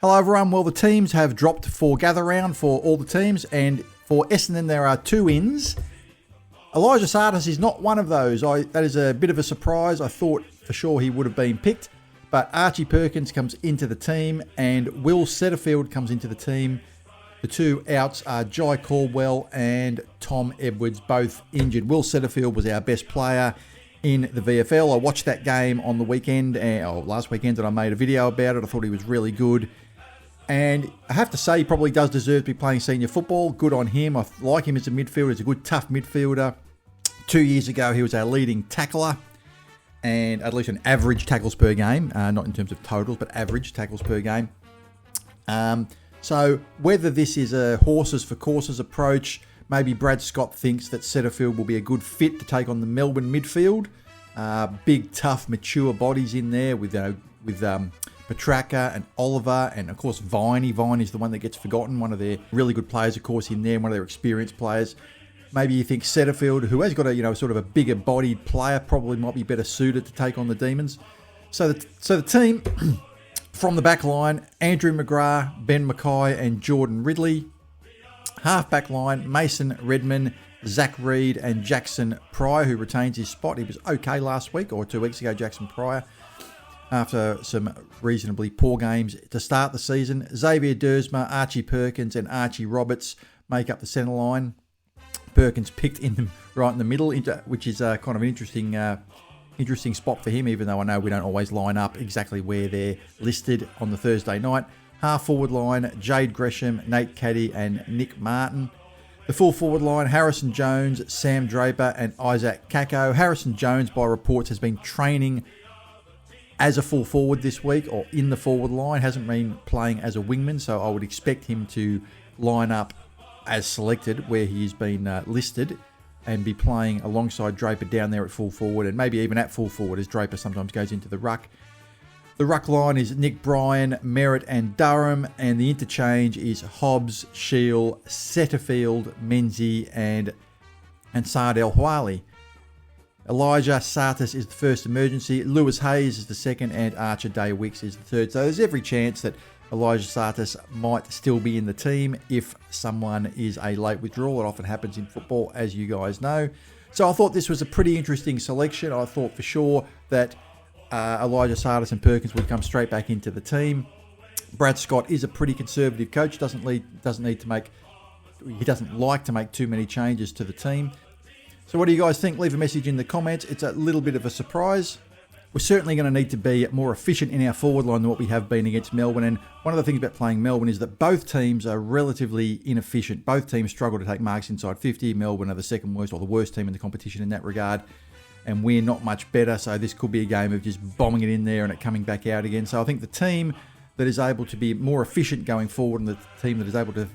Hello everyone, well the teams have dropped for gather round for all the teams, and for Essendon there are 2 ins. Elijah Sartis is not one of those. That is a bit of a surprise. I thought for sure he would have been picked, but Archie Perkins comes into the team and Will Setterfield comes into the team. The 2 outs are Jai Caldwell and Tom Edwards, both injured. Will Setterfield was our best player in the VFL. I watched that game on the weekend, last weekend, and I made a video about it. I thought he was really good. And I have to say, he probably does deserve to be playing senior football. Good on him. I like him as a midfielder. He's a good, tough midfielder. 2 years ago, he was our leading tackler, and at least an average tackles per game, not in terms of totals, but average tackles per game. So whether this is a horses for courses approach, maybe Brad Scott thinks that Setterfield will be a good fit to take on the Melbourne midfield. Big, tough, mature bodies in there with Petrarca and Oliver, and of course Viney. Viney's the one that gets forgotten, one of their really good players, of course, in there, one of their experienced players. Maybe you think Setterfield, who has got a sort of a bigger bodied player, probably might be better suited to take on the Demons. So the team from the back line: Andrew McGrath, Ben Mackay, and Jordan Ridley. Half back line: Mason Redman, Zach Reed, and Jackson Pryor, who retains his spot. He was okay last week or 2 weeks ago, Jackson Pryor, after some reasonably poor games to start the season. Xavier Dersma, Archie Perkins, and Archie Roberts make up the centre line. Perkins picked right in the middle, which is kind of an interesting spot for him, even though I know we don't always line up exactly where they're listed on the Thursday night. Half forward line: Jade Gresham, Nate Caddy, and Nick Martin. The full forward line: Harrison Jones, Sam Draper, and Isaac Kako. Harrison Jones, by reports, has been training as a full forward this week, or in the forward line, hasn't been playing as a wingman, so I would expect him to line up as selected where he's been listed and be playing alongside Draper down there at full forward, and maybe even at full forward, as Draper sometimes goes into the ruck. The ruck line is Nick Bryan, Merritt, and Durham, and the interchange is Hobbs, Shield, Setterfield, Menzies, and Saad El Hawali. Elijah Sartis is the first emergency, Lewis Hayes is the second, and Archer Day Wicks is the third. So there's every chance that Elijah Sartis might still be in the team if someone is a late withdrawal. It often happens in football, as you guys know. So I thought this was a pretty interesting selection. I thought for sure that Elijah Sartis and Perkins would come straight back into the team. Brad Scott is a pretty conservative coach. Doesn't like to make too many changes to the team. So what do you guys think? Leave a message in the comments. It's a little bit of a surprise. We're certainly going to need to be more efficient in our forward line than what we have been against Melbourne. And one of the things about playing Melbourne is that both teams are relatively inefficient. Both teams struggle to take marks inside 50. Melbourne are the second worst or the worst team in the competition in that regard. And we're not much better. So this could be a game of just bombing it in there and it coming back out again. So I think the team that is able to be more efficient going forward, and the team that is able to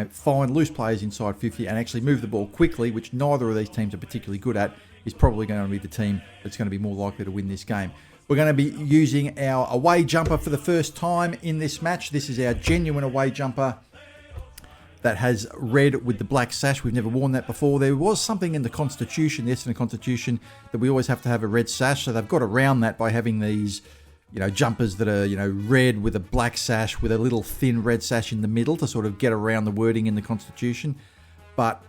find loose players inside 50 and actually move the ball quickly, which neither of these teams are particularly good at, is probably going to be the team that's going to be more likely to win this game. We're going to be using our away jumper for the first time in this match. This is our genuine away jumper that has red with the black sash. We've never worn that before. There was something in the Constitution, the Essendon Constitution, that we always have to have a red sash. So they've got around that by having these jumpers that are, red with a black sash with a little thin red sash in the middle to sort of get around the wording in the Constitution. But,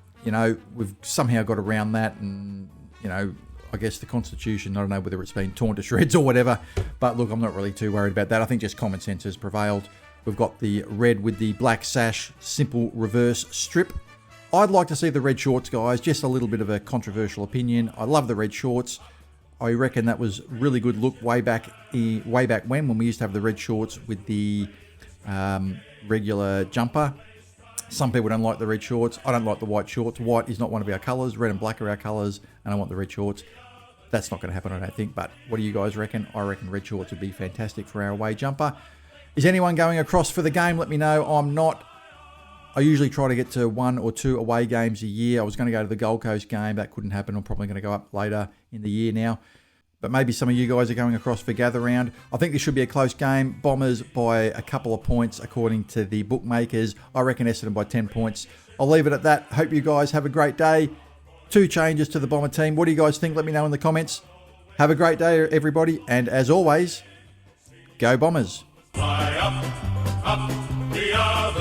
we've somehow got around that, and, I guess the Constitution, I don't know whether it's been torn to shreds or whatever, but look, I'm not really too worried about that. I think just common sense has prevailed. We've got the red with the black sash, simple reverse strip. I'd like to see the red shorts, guys. Just a little bit of a controversial opinion. I love the red shorts. I reckon that was really good look way back when we used to have the red shorts with the regular jumper. Some people don't like the red shorts. I don't like the white shorts. White is not one of our colours. Red and black are our colours, and I want the red shorts. That's not going to happen, I don't think. But what do you guys reckon? I reckon red shorts would be fantastic for our away jumper. Is anyone going across for the game? Let me know. I'm not. I usually try to get to 1 or 2 away games a year. I was going to go to the Gold Coast game. That couldn't happen. I'm probably going to go up later in the year now. But maybe some of you guys are going across for gather round. I think this should be a close game. Bombers by a couple of points, according to the bookmakers. I reckon Essendon by 10 points. I'll leave it at that. Hope you guys have a great day. 2 changes to the Bomber team. What do you guys think? Let me know in the comments. Have a great day, everybody. And as always, go Bombers. Fly up. up the other